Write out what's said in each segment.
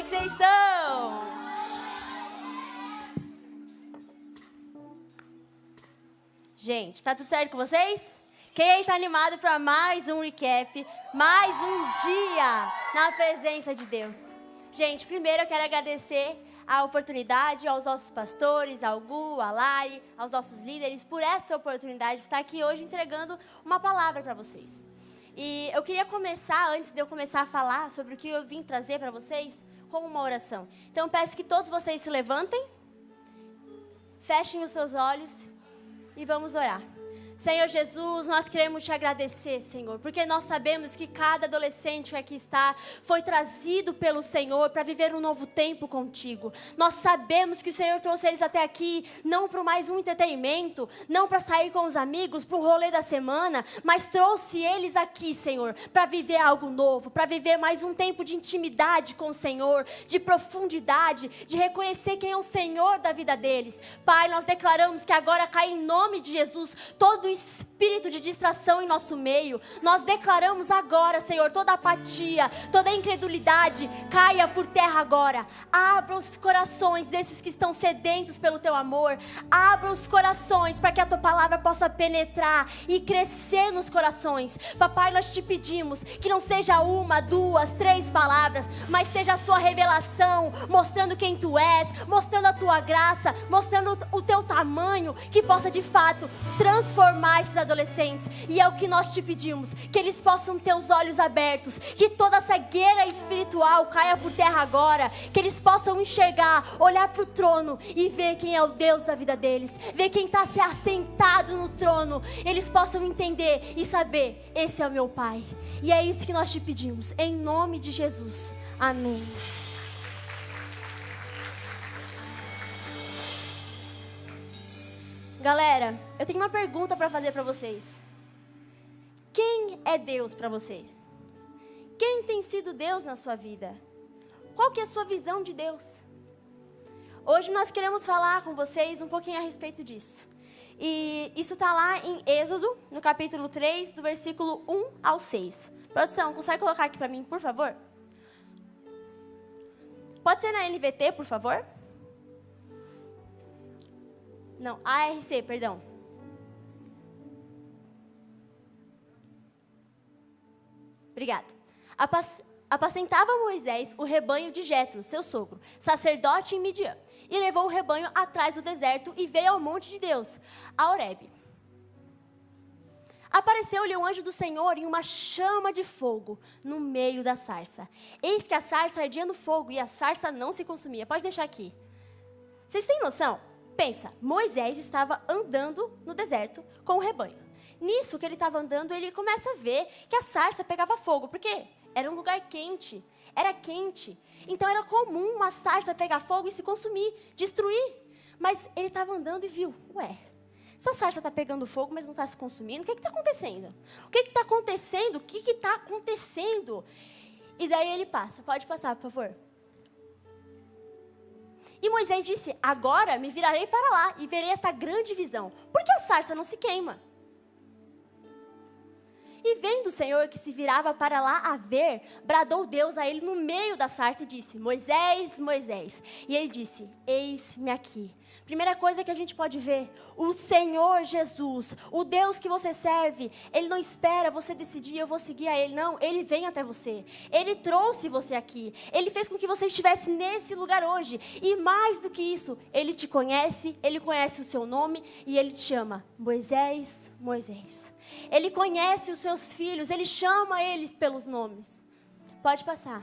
que vocês estão? Gente, tá tudo certo com vocês? Quem aí tá animado para mais um recap, mais um dia na presença de Deus? Gente, primeiro eu quero agradecer a oportunidade aos nossos pastores, ao Gu, a Lari, aos nossos líderes, por essa oportunidade de estar aqui hoje entregando uma palavra para vocês. E eu queria começar, antes de eu começar a falar sobre o que eu vim trazer para vocês, com uma oração. Então eu peço que todos vocês se levantem, fechem os seus olhos e vamos orar. Senhor Jesus, nós queremos te agradecer, Senhor, porque nós sabemos que cada adolescente que aqui está foi trazido pelo Senhor para viver um novo tempo contigo. Nós sabemos que o Senhor trouxe eles até aqui, não para mais um entretenimento, não para sair com os amigos, para o rolê da semana, mas trouxe eles aqui, Senhor, para viver algo novo, para viver mais um tempo de intimidade com o Senhor, de profundidade, de reconhecer quem é o Senhor da vida deles. Pai, nós declaramos que agora cai em nome de Jesus todo espírito de distração em nosso meio. Nós declaramos agora, Senhor, toda apatia, toda incredulidade caia por terra agora. Abra os corações desses que estão sedentos pelo teu amor. Abra os corações para que a tua palavra possa penetrar e crescer nos corações. Papai, nós te pedimos que não seja uma, duas, três palavras, mas seja a sua revelação, mostrando quem tu és, mostrando a tua graça, mostrando o teu tamanho, que possa de fato transformar esses adolescentes. E é o que nós te pedimos, que eles possam ter os olhos abertos, que toda cegueira espiritual caia por terra agora, que eles possam enxergar, olhar para o trono e ver quem é o Deus da vida deles, ver quem está se assentado no trono. Eles possam entender e saber, esse é o meu Pai. E é isso que nós te pedimos, em nome de Jesus, amém. Galera, eu tenho uma pergunta para fazer para vocês. Quem é Deus para você? Quem tem sido Deus na sua vida? Qual que é a sua visão de Deus? Hoje nós queremos falar com vocês um pouquinho a respeito disso. E isso está lá em Êxodo, no capítulo 3, do versículo 1 ao 6. Produção, consegue colocar aqui para mim, por favor? Pode ser na NVT, por favor? Não, ARC, perdão. Obrigada. Apacentava Moisés o rebanho de Jetro, seu sogro, sacerdote em Midian, e levou o rebanho atrás do deserto e veio ao monte de Deus, a Horebe. Apareceu-lhe um anjo do Senhor em uma chama de fogo no meio da sarça. Eis que a sarça ardia no fogo e a sarça não se consumia. Pode deixar aqui. Vocês têm noção? Pensa, Moisés estava andando no deserto com o rebanho. Nisso que ele estava andando, ele começa a ver que a sarça pegava fogo. Por quê? Era um lugar quente, era quente. Então era comum uma sarça pegar fogo e se consumir, destruir. Mas ele estava andando e viu, ué, essa sarça está pegando fogo, mas não está se consumindo. O que está acontecendo? O que está acontecendo? O que está acontecendo? E daí ele passa, pode passar, por favor. E Moisés disse, agora me virarei para lá e verei esta grande visão. Por que a sarça não se queima? E vendo o Senhor que se virava para lá a ver, bradou Deus a ele no meio da sarça e disse, Moisés, Moisés. E ele disse, eis-me aqui. Primeira coisa que a gente pode ver, o Senhor Jesus, o Deus que você serve, Ele não espera você decidir, eu vou seguir a Ele, não, Ele vem até você, Ele trouxe você aqui, Ele fez com que você estivesse nesse lugar hoje, e mais do que isso, Ele te conhece, Ele conhece o seu nome, e Ele te chama, Moisés, Moisés. Ele conhece os seus filhos, Ele chama eles pelos nomes. Pode passar.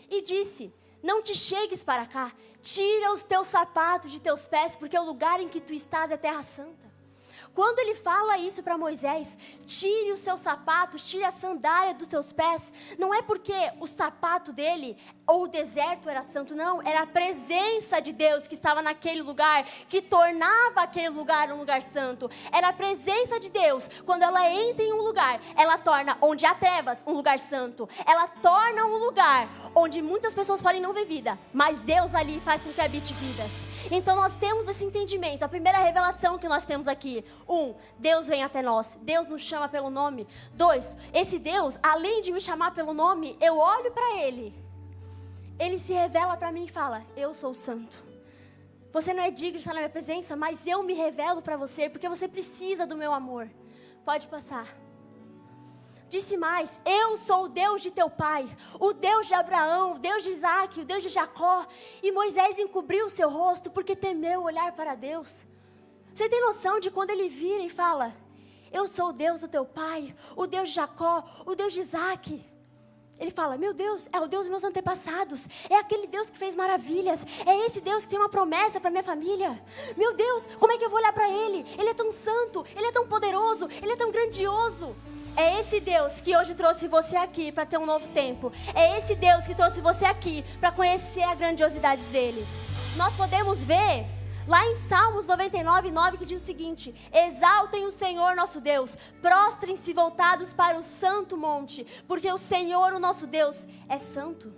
E disse, não te chegues para cá, tira os teus sapatos de teus pés, porque o lugar em que tu estás é terra santa. Quando ele fala isso para Moisés, tire os seus sapatos, tire a sandália dos teus pés, não é porque o sapato dele ou o deserto era santo, não, era a presença de Deus que estava naquele lugar, que tornava aquele lugar um lugar santo. Era a presença de Deus, quando ela entra em um lugar, ela torna onde há trevas um lugar santo, ela torna um lugar onde muitas pessoas podem não ver vida, mas Deus ali faz com que habite vidas. Então nós temos esse entendimento, a primeira revelação que nós temos aqui. 1, Deus vem até nós, Deus nos chama pelo nome. 2, esse Deus, além de me chamar pelo nome, eu olho para Ele Ele se revela para mim e fala: eu sou santo. Você não é digno de estar na minha presença, mas eu me revelo para você, porque você precisa do meu amor. Pode passar. Disse mais: eu sou o Deus de teu pai, o Deus de Abraão, o Deus de Isaac, o Deus de Jacó. E Moisés encobriu o seu rosto porque temeu olhar para Deus. Você tem noção de quando ele vira e fala: eu sou o Deus do teu pai, o Deus de Jacó, o Deus de Isaac. Ele fala: meu Deus, é o Deus dos meus antepassados, é aquele Deus que fez maravilhas, é esse Deus que tem uma promessa para minha família. Meu Deus, como é que eu vou olhar para Ele? Ele é tão santo, Ele é tão poderoso, Ele é tão grandioso. É esse Deus que hoje trouxe você aqui para ter um novo tempo. É esse Deus que trouxe você aqui para conhecer a grandiosidade dEle. Nós podemos ver lá em Salmos 99:9, que diz o seguinte: exaltem o Senhor nosso Deus, prostrem-se voltados para o santo monte, porque o Senhor, o nosso Deus, é santo.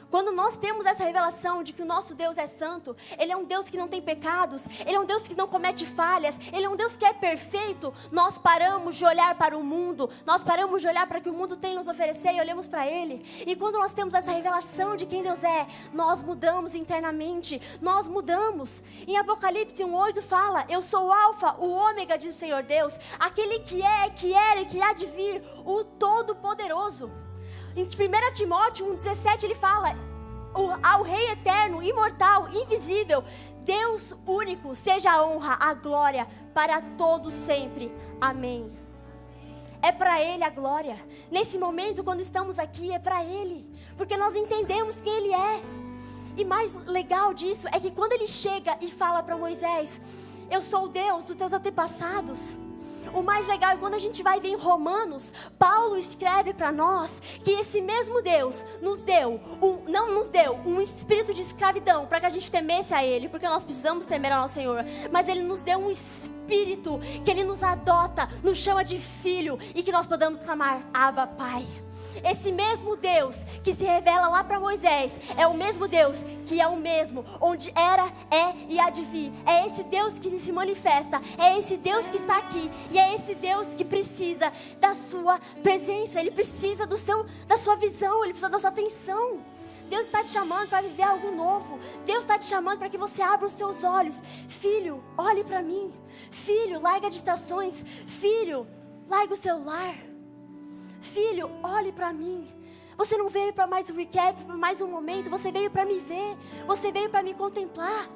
Quando nós temos essa revelação de que o nosso Deus é santo, Ele é um Deus que não tem pecados, Ele é um Deus que não comete falhas, Ele é um Deus que é perfeito, nós paramos de olhar para o mundo, nós paramos de olhar para o que o mundo tem a nos oferecer e olhamos para Ele. E quando nós temos essa revelação de quem Deus é, nós mudamos internamente, nós mudamos. Em Apocalipse 1:8 fala: eu sou o Alfa, o Ômega, diz o Senhor Deus, aquele que é, que era e que há de vir, o Todo-Poderoso. Em 1 Timóteo 1:17 ele fala: ao Rei eterno, imortal, invisível, Deus único, seja a honra, a glória para todos sempre. Amém. É para Ele a glória. Nesse momento, quando estamos aqui, é para Ele, porque nós entendemos quem Ele é. E mais legal disso é que quando Ele chega e fala para Moisés: eu sou o Deus dos teus antepassados. O mais legal é quando a gente vai ver em Romanos, Paulo escreve para nós que esse mesmo Deus não nos deu um espírito de escravidão para que a gente temesse a Ele, porque nós precisamos temer ao nosso Senhor, mas Ele nos deu um espírito que Ele nos adota, nos chama de filho e que nós podamos clamar: Abba, Pai. Esse mesmo Deus que se revela lá para Moisés é o mesmo Deus que é o mesmo onde era, é e há de vir. É esse Deus que se manifesta, é esse Deus que está aqui, e é esse Deus que precisa da sua presença. Ele precisa da sua visão, Ele precisa da sua atenção. Deus está te chamando para viver algo novo. Deus está te chamando para que você abra os seus olhos. Filho, olhe para mim. Filho, larga distrações. Filho, larga o celular. Filho, olhe para mim. Você não veio para mais um recap, para mais um momento. Você veio para me ver. Você veio para me contemplar.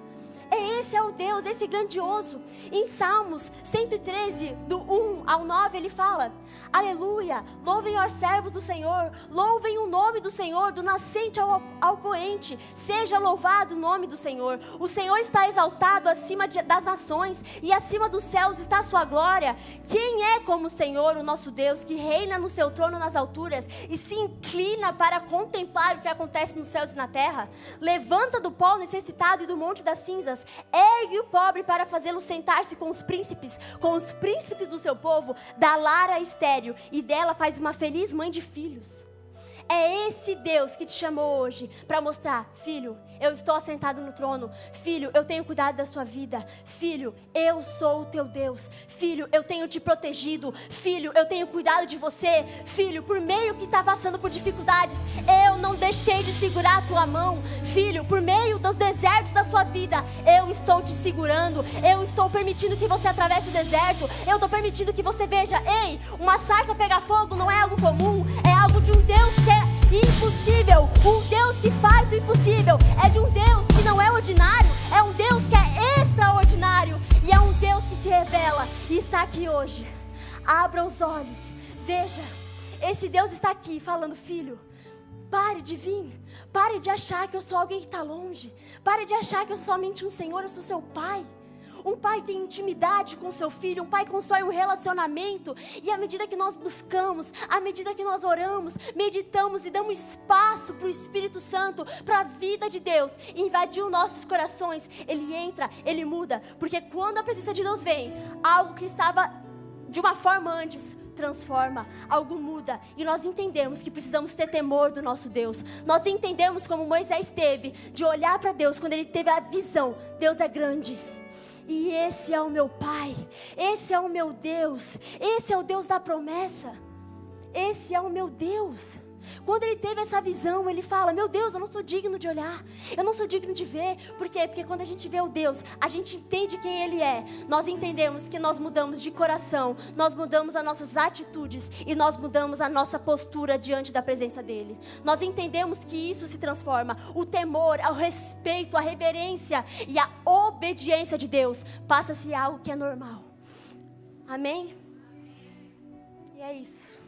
Esse é o Deus, esse grandioso. Em Salmos 113, do 1 ao 9, ele fala: aleluia, louvem os servos do Senhor, louvem o nome do Senhor, do nascente ao poente, seja louvado o nome do Senhor. O Senhor está exaltado acima das nações, e acima dos céus está a sua glória. Quem é como o Senhor, o nosso Deus, que reina no seu trono nas alturas, e se inclina para contemplar o que acontece nos céus e na terra? Levanta do pó necessitado e do monte das cinzas, ergue o pobre para fazê-lo sentar-se com os príncipes do seu povo, dá lar a estéril, e dela faz uma feliz mãe de filhos. É esse Deus que te chamou hoje para mostrar: filho, eu estou assentado no trono. Filho, eu tenho cuidado da sua vida. Filho, eu sou o teu Deus. Filho, eu tenho te protegido. Filho, eu tenho cuidado de você. Filho, por meio que está passando por dificuldades, eu não deixei de segurar a tua mão. Filho, por meio dos desertos da sua vida, eu estou te segurando. Eu estou permitindo que você atravesse o deserto. Eu estou permitindo que você veja: ei, uma sarça pegar fogo não é algo comum. É algo de um Deus que é impossível, um Deus que faz o impossível. É de um Deus que não é ordinário, é um Deus que é extraordinário, e é um Deus que se revela e está aqui hoje. Abra os olhos, veja, esse Deus está aqui falando: filho, pare de vir, pare de achar que eu sou alguém que está longe, pare de achar que eu sou somente um Senhor, eu sou seu pai. Um pai tem intimidade com seu filho, um pai constrói um relacionamento, e à medida que nós buscamos, à medida que nós oramos, meditamos e damos espaço para o Espírito Santo, para a vida de Deus invadir os nossos corações, Ele entra, Ele muda, porque quando a presença de Deus vem, algo que estava de uma forma antes transforma, algo muda, e nós entendemos que precisamos ter temor do nosso Deus. Nós entendemos como Moisés teve, de olhar para Deus quando ele teve a visão: Deus é grande. E esse é o meu Pai, esse é o meu Deus, esse é o Deus da promessa, esse é o meu Deus. Quando ele teve essa visão, ele fala: meu Deus, eu não sou digno de olhar, eu não sou digno de ver. Por quê? Porque quando a gente vê o Deus, a gente entende quem Ele é. Nós entendemos que nós mudamos de coração, nós mudamos as nossas atitudes e nós mudamos a nossa postura diante da presença dEle. Nós entendemos que isso se transforma. O temor, o respeito, a reverência e a obediência de Deus passa a ser algo que é normal. Amém? E é isso.